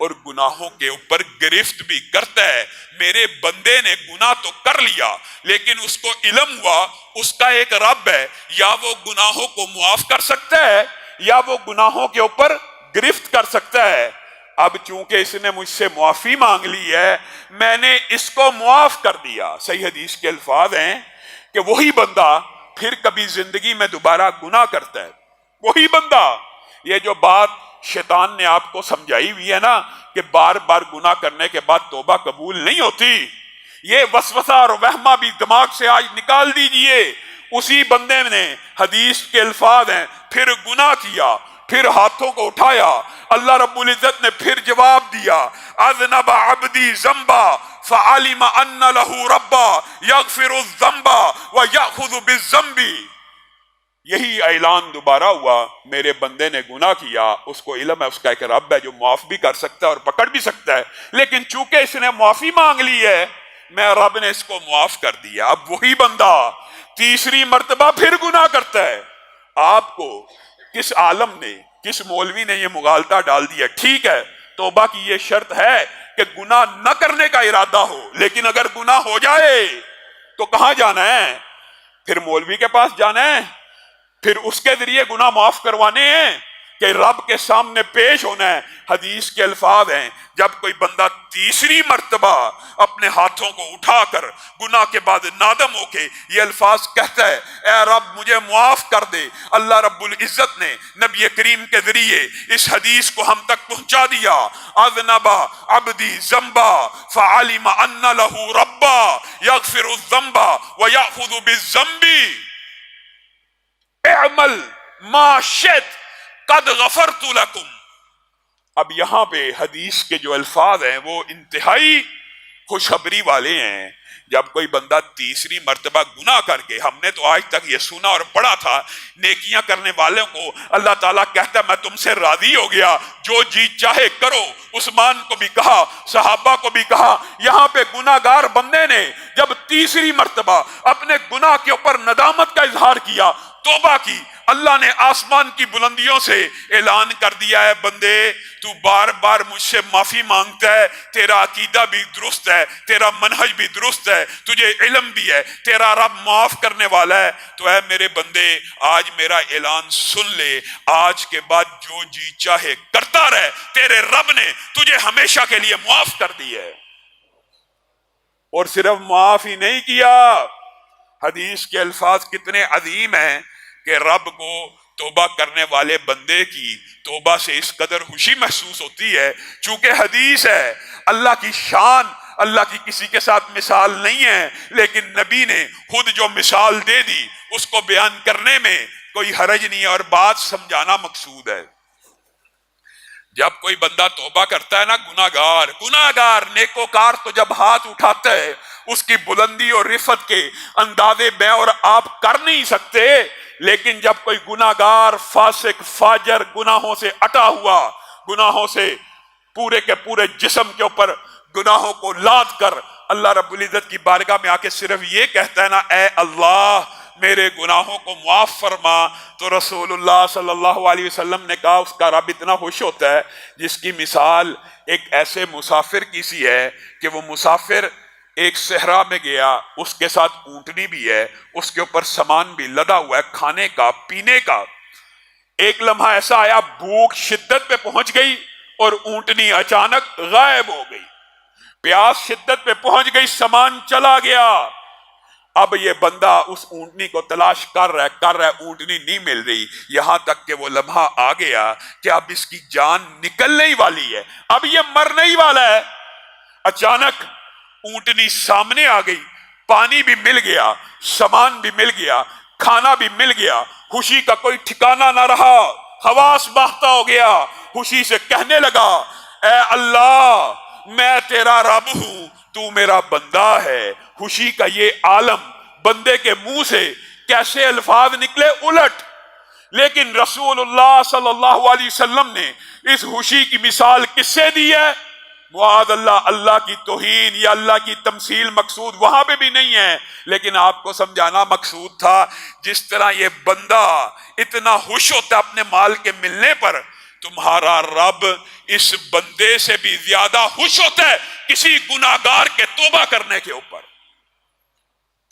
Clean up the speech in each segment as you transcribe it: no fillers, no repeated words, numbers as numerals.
اور گناہوں کے اوپر گرفت بھی کرتا ہے. میرے بندے نے گناہ تو کر لیا لیکن اس کو علم ہوا اس کا ایک رب ہے, یا وہ گناہوں کو معاف کر سکتا ہے یا وہ گناہوں کے اوپر گرفت کر سکتا ہے. اب چونکہ اس نے مجھ سے معافی مانگ لی ہے, میں نے اس کو معاف کر دیا. صحیح حدیث کے الفاظ ہیں کہ وہی بندہ پھر کبھی زندگی میں دوبارہ گناہ کرتا ہے. وہی بندہ, یہ جو بات شیطان نے آپ کو سمجھائی ہوئی ہے نا کہ بار بار گناہ کرنے کے بعد توبہ قبول نہیں ہوتی, یہ وسوسہ اور وہمہ بھی دماغ سے آج نکال دیجئے. اسی بندے نے, حدیث کے الفاظ ہیں, پھر گناہ کیا, پھر ہاتھوں کو اٹھایا. اللہ رب العزت نے پھر جواب دیا, اذنب عبدی ذنبا فعلم ان له ربا یغفر الذنب ویأخذ بالذنب. یہی اعلان دوبارہ ہوا, میرے بندے نے گناہ کیا, اس کو علم ہے اس کا ایک رب ہے جو معاف بھی کر سکتا ہے اور پکڑ بھی سکتا ہے, لیکن چونکہ اس نے معافی مانگ لی ہے میں رب نے اس کو معاف کر دیا. اب وہی بندہ تیسری مرتبہ پھر گناہ کرتا ہے. آپ کو کس عالم نے, کس مولوی نے یہ مغالطہ ڈال دیا؟ ٹھیک ہے, توبہ کی یہ شرط ہے کہ گناہ نہ کرنے کا ارادہ ہو, لیکن اگر گناہ ہو جائے تو کہاں جانا ہے؟ پھر مولوی کے پاس جانا ہے, پھر اس کے ذریعے گناہ معاف کروانے ہیں کہ رب کے سامنے پیش ہونا ہے. حدیث کے الفاظ ہیں, جب کوئی بندہ تیسری مرتبہ اپنے ہاتھوں کو اٹھا کر گناہ کے بعد نادم ہو کے یہ الفاظ کہتا ہے, اے رب مجھے معاف کر دے, اللہ رب العزت نے نبی کریم کے ذریعے اس حدیث کو ہم تک پہنچا دیا, اذنب عبدی ذنبا فعلم ان له ربا یغفر الذنب ویأخذ بالذنب اعمل ما شئت قد غفرت لکم. اب یہاں پہ حدیث کے جو الفاظ ہیں وہ انتہائی خوشخبری والے ہیں. جب کوئی بندہ تیسری مرتبہ گناہ کر کے, ہم نے تو آج تک یہ سنا اور پڑھا تھا نیکیاں کرنے والوں کو اللہ تعالیٰ کہتا ہے میں تم سے راضی ہو گیا, جو جی چاہے کرو. عثمان کو بھی کہا, صحابہ کو بھی کہا. یہاں پہ گناہ گار بندے نے جب تیسری مرتبہ اپنے گناہ کے اوپر ندامت کا اظہار کیا, توبہ کی, اللہ نے آسمان کی بلندیوں سے اعلان کر دیا ہے بندے تو بار بار مجھ سے معافی مانگتا ہے, تیرا عقیدہ بھی درست ہے, تیرا منہج بھی درست ہے, تجھے علم بھی ہے, تیرا رب معاف کرنے والا ہے, تو اے میرے بندے آج میرا اعلان سن لے, آج کے بعد جو جی چاہے کرتا رہ, تیرے رب نے تجھے ہمیشہ کے لیے معاف کر دی ہے. اور صرف معاف ہی نہیں کیا, حدیث کے الفاظ کتنے عظیم ہیں کہ رب کو توبہ کرنے والے بندے کی توبہ سے اس قدر خوشی محسوس ہوتی ہے. چونکہ حدیث ہے, اللہ کی شان, اللہ کی کسی کے ساتھ مثال نہیں ہے, لیکن نبی نے خود جو مثال دے دی اس کو بیان کرنے میں کوئی حرج نہیں ہے اور بات سمجھانا مقصود ہے. جب کوئی بندہ توبہ کرتا ہے نا, گناہگار نیکوکار تو جب ہاتھ اٹھاتا ہے اس کی بلندی اور رفعت کے اندازے میں اور آپ کر نہیں سکتے, لیکن جب کوئی گناہگار فاسق فاجر گناہوں سے اٹا ہوا, گناہوں سے پورے کے پورے جسم کے اوپر گناہوں کو لاد کر اللہ رب العزت کی بارگاہ میں آ کے صرف یہ کہتا ہے نا, اے اللہ میرے گناہوں کو معاف فرما, تو رسول اللہ صلی اللہ علیہ وسلم نے کہا اس کا رب اتنا خوش ہوتا ہے جس کی مثال ایک ایسے مسافر کی سی ہے کہ وہ مسافر ایک صحرا میں گیا, اس کے ساتھ اونٹنی بھی ہے, اس کے اوپر سامان بھی لدا ہوا ہے کھانے کا پینے کا. ایک لمحہ ایسا آیا بھوک شدت پہ پہنچ گئی اور اونٹنی اچانک غائب ہو گئی, پیاس شدت پہ پہنچ گئی, سامان چلا گیا. اب یہ بندہ اس اونٹنی کو تلاش کر رہا ہے, اونٹنی نہیں مل رہی, یہاں تک کہ وہ لمحہ آ گیا کہ اب اس کی جان نکلنے ہی والی ہے, اب یہ مرنے ہی والا ہے. اچانک اونٹنی سامنے آ گئی, پانی بھی مل گیا, سامان بھی مل گیا, کھانا بھی مل گیا, خوشی کا کوئی ٹھکانہ نہ رہا, حواس باختہ ہو گیا, خوشی سے کہنے لگا اے اللہ میں تیرا رب ہوں, تو میرا بندہ ہے. خوشی کا یہ عالم بندے کے منہ سے کیسے الفاظ نکلے الٹ, لیکن رسول اللہ صلی اللہ علیہ وسلم نے اس خوشی کی مثال کس سے دی ہے؟ معاذ اللہ, اللہ کی توہین یا اللہ کی تمثیل مقصود وہاں پہ بھی نہیں ہے, لیکن آپ کو سمجھانا مقصود تھا. جس طرح یہ بندہ اتنا خوش ہوتا ہے اپنے مال کے ملنے پر, تمہارا رب اس بندے سے بھی زیادہ خوش ہوتا ہے کسی گناہگار کے توبہ کرنے کے اوپر.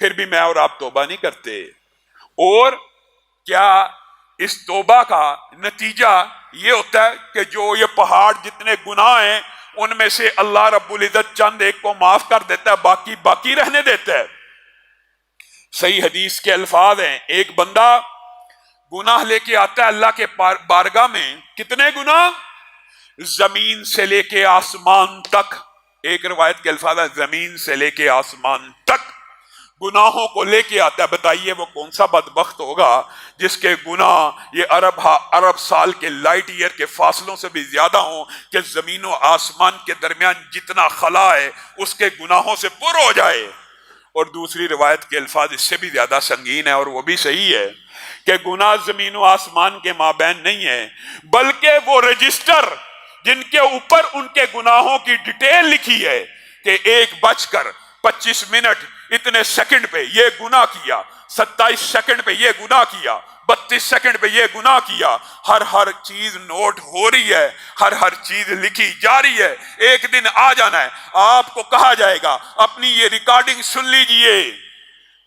پھر بھی میں اور آپ توبہ نہیں کرتے. اور کیا اس توبہ کا نتیجہ یہ ہوتا ہے کہ جو یہ پہاڑ جتنے گناہ ہیں ان میں سے اللہ رب العزت چند ایک کو معاف کر دیتا ہے, باقی باقی رہنے دیتا ہے؟ صحیح حدیث کے الفاظ ہیں, ایک بندہ گناہ لے کے آتا ہے اللہ کے بارگاہ میں. کتنے گناہ؟ زمین سے لے کے آسمان تک. ایک روایت کے الفاظ ہیں زمین سے لے کے آسمان تک گناہوں کو لے کے آتا ہے. بتائیے وہ کون سا بدبخت ہوگا جس کے گناہ یہ ارب سال کے لائٹ ایئر کے فاصلوں سے بھی زیادہ ہوں کہ زمین و آسمان کے درمیان جتنا خلا ہے اس کے گناہوں سے پر ہو جائے. اور دوسری روایت کے الفاظ اس سے بھی زیادہ سنگین ہے اور وہ بھی صحیح ہے کہ گناہ زمین و آسمان کے مابین نہیں ہے بلکہ وہ رجسٹر جن کے اوپر ان کے گناہوں کی ڈیٹیل لکھی ہے کہ 1:25 اتنے سیکنڈ پہ یہ گناہ کیا, 27 سیکنڈ پہ یہ گناہ کیا, 32 سیکنڈ پہ یہ گناہ کیا. ہر چیز نوٹ ہو رہی ہے, ہر چیز لکھی جا رہی ہے. ایک دن آ جانا ہے, آپ کو کہا جائے گا اپنی یہ ریکارڈنگ سن لیجئے.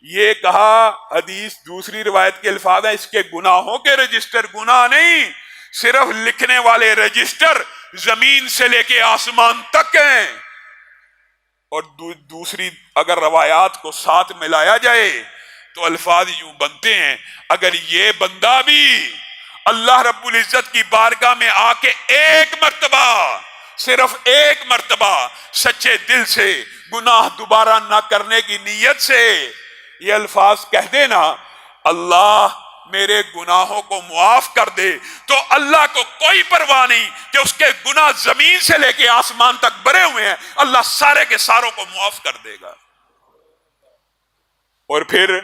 یہ کہا حدیث دوسری روایت کے الفاظ ہیں اس کے گناہوں کے رجسٹر, گناہ نہیں صرف لکھنے والے رجسٹر زمین سے لے کے آسمان تک ہیں. اور دوسری اگر روایات کو ساتھ ملایا جائے تو الفاظ یوں بنتے ہیں اگر یہ بندہ بھی اللہ رب العزت کی بارگاہ میں آ کے ایک مرتبہ, صرف ایک مرتبہ سچے دل سے گناہ دوبارہ نہ کرنے کی نیت سے یہ الفاظ کہہ دینا اللہ میرے گناہوں کو معاف کر دے, تو اللہ کو کوئی پرواہ نہیں کہ اس کے گناہ زمین سے لے کے آسمان تک بھرے ہوئے ہیں, اللہ سارے کے ساروں کو معاف کر دے گا. اور پھر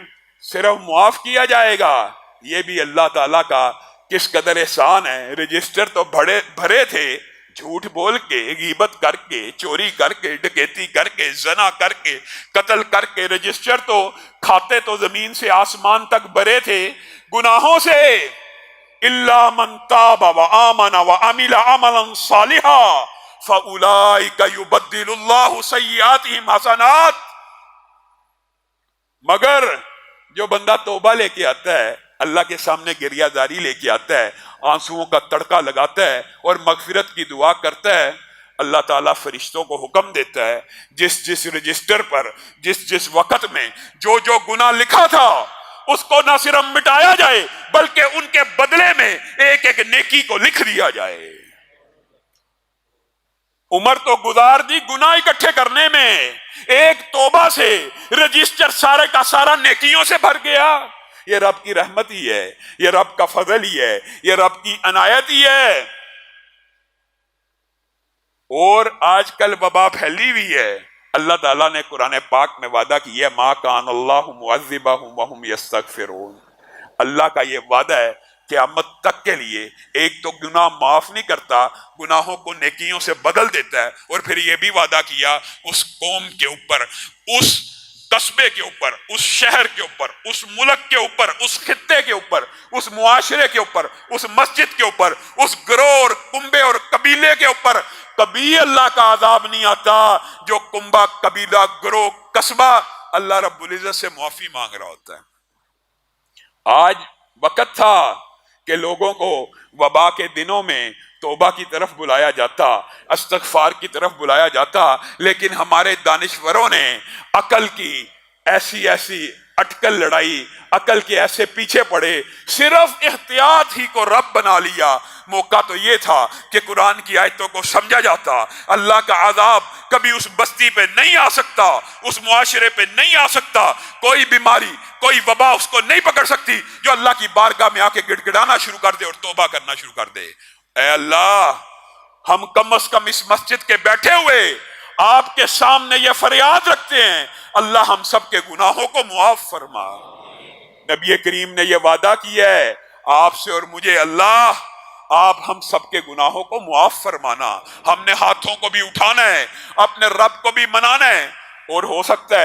صرف معاف کیا جائے گا, یہ بھی اللہ تعالیٰ کا کس قدر احسان ہے. رجسٹر تو بھرے تھے, جھوٹ بول کے, غیبت کر کے, چوری کر کے, ڈکیتی کر کے, زنا کر کے, قتل کر کے, رجسٹر تو کھاتے تو زمین سے آسمان تک بھرے تھے گناہوں سے. الا من تاب وآمن وعمل عملا صالحا فاولئک یبدل اللہ سیئاتہم حسنات. مگر جو بندہ توبہ لے کے آتا ہے, اللہ کے سامنے گریہ زاری لے کے آتا ہے, آنسوؤں کا تڑکا لگاتا ہے اور مغفرت کی دعا کرتا ہے, اللہ تعالیٰ فرشتوں کو حکم دیتا ہے جس رجسٹر پر جس وقت میں جو گناہ لکھا تھا اس کو نہ صرف مٹایا جائے بلکہ ان کے بدلے میں ایک ایک نیکی کو لکھ دیا جائے. عمر تو گزار دی گناہ اکٹھے کرنے میں, ایک توبہ سے رجسٹر سارے کا سارا نیکیوں سے بھر گیا. یہ رب کی رحمت ہی ہے, یہ رب کا فضل ہی ہے, یہ رب کی عنایت ہی ہے. اور آج کل وبا پھیلی ہوئی ہے. اللہ تعالیٰ نے قرآن پاک میں وعدہ کیا ہے ما کان اللہ معذبہم وہم یستغفرون. اللہ کا یہ وعدہ ہے قیامت تک کے لیے ایک تو گناہ معاف نہیں کرتا, گناہوں کو نیکیوں سے بدل دیتا ہے. اور پھر یہ بھی وعدہ کیا اس قوم کے اوپر, اس قصبے کے اوپر, اس شہر کے اوپر, اس ملک کے اوپر, اس خطے کے اوپر, اس معاشرے کے اوپر, اس مسجد کے اوپر, اس گروہ اور کنبے اور قبیلے کے اوپر کبھی اللہ کا عذاب نہیں آتا جو کنبہ, قبیلہ, گروہ, قصبہ اللہ رب العزت سے معافی مانگ رہا ہوتا ہے. آج وقت تھا کہ لوگوں کو وبا کے دنوں میں توبہ کی طرف بلایا جاتا, استغفار کی طرف بلایا جاتا, لیکن ہمارے دانشوروں نے عقل کی ایسی اٹکل لڑائی, عقل کے ایسے پیچھے پڑے, صرف احتیاط ہی کو رب بنا لیا. موقع تو یہ تھا کہ قرآن کی آیتوں کو سمجھا جاتا, اللہ کا عذاب کبھی اس بستی پہ نہیں آ سکتا, اس معاشرے پہ نہیں آ سکتا, کوئی بیماری, کوئی وبا اس کو نہیں پکڑ سکتی جو اللہ کی بارگاہ میں آ کے گڑ گڑانا شروع کر دے اور توبہ کرنا شروع کر دے. اے اللہ, ہم کم از کم اس مسجد کے بیٹھے ہوئے آپ کے سامنے یہ فریاد رکھتے ہیں, اللہ ہم سب کے گناہوں کو معاف فرما. نبی کریم نے یہ وعدہ کیا ہے آپ سے اور مجھے, اللہ آپ ہم سب کے گناہوں کو معاف فرمانا. ہم نے ہاتھوں کو بھی اٹھانا ہے, اپنے رب کو بھی منانا ہے. اور ہو سکتا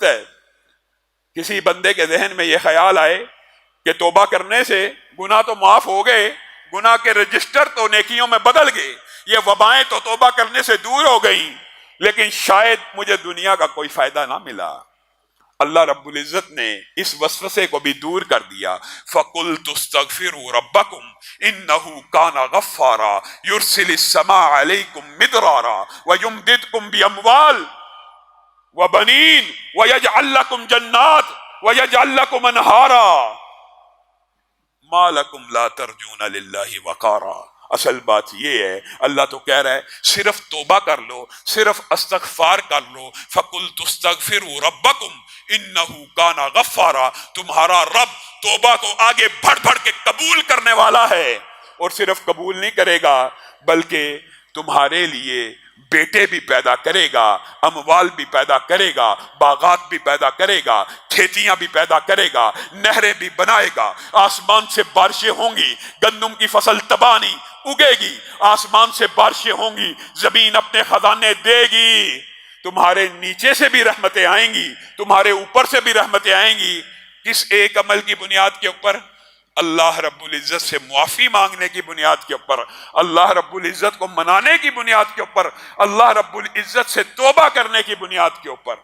ہے کسی بندے کے ذہن میں یہ خیال آئے کہ توبہ کرنے سے گناہ تو معاف ہو گئے, گناہ کے رجسٹر تو نیکیوں میں بدل گئے، یہ وبائیں تو توبہ کرنے سے دور ہو گئیں، لیکن شاید مجھے دنیا کا کوئی فائدہ نہ ملا۔ اللہ رب العزت نے اس وسوسے کو بھی دور کر دیا۔ فَقُلْتُ اسْتَغْفِرُوا رَبَّكُمْ إِنَّهُ كَانَ غَفَّارًا يُرْسِلِ السَّمَاءَ عَلَيْكُمْ مِدْرَارًا وَيُمْدِدْكُمْ بِأَمْوَالٍ وَبَنِينَ وَيَجْعَلْ لَكُمْ جَنَّاتٍ وَيَجْعَلْ لَكُمْ أَنْهَارًا مَا لَكُمْ لَا تَرْجُونَ لِلَّهِ وَقَارًا۔ اصل بات یہ ہے، اللہ تو کہہ رہا ہے صرف توبہ کر لو، صرف استغفار کر لو۔ فَقُلْتُ اسْتَغْفِرُوا رَبَّكُمْ إِنَّهُ كَانَ غَفَّارًا، تمہارا رب توبہ کو آگے بڑھ بڑھ کے قبول کرنے والا ہے، اور صرف قبول نہیں کرے گا بلکہ تمہارے لیے بیٹے بھی پیدا کرے گا، اموال بھی پیدا کرے گا، باغات بھی پیدا کرے گا، کھیتیاں بھی پیدا کرے گا، نہریں بھی بنائے گا، آسمان سے بارشیں ہوں گی، گندم کی فصل تباہ نہیں اگے گی، آسمان سے بارشیں ہوں گی، زمین اپنے خزانے دے گی، تمہارے نیچے سے بھی رحمتیں آئیں گی، تمہارے اوپر سے بھی رحمتیں آئیں گی۔ کس ایک عمل کی بنیاد کے اوپر؟ اللہ رب العزت سے معافی مانگنے کی بنیاد کے اوپر، اللہ رب العزت کو منانے کی بنیاد کے اوپر، اللہ رب العزت سے توبہ کرنے کی بنیاد کے اوپر۔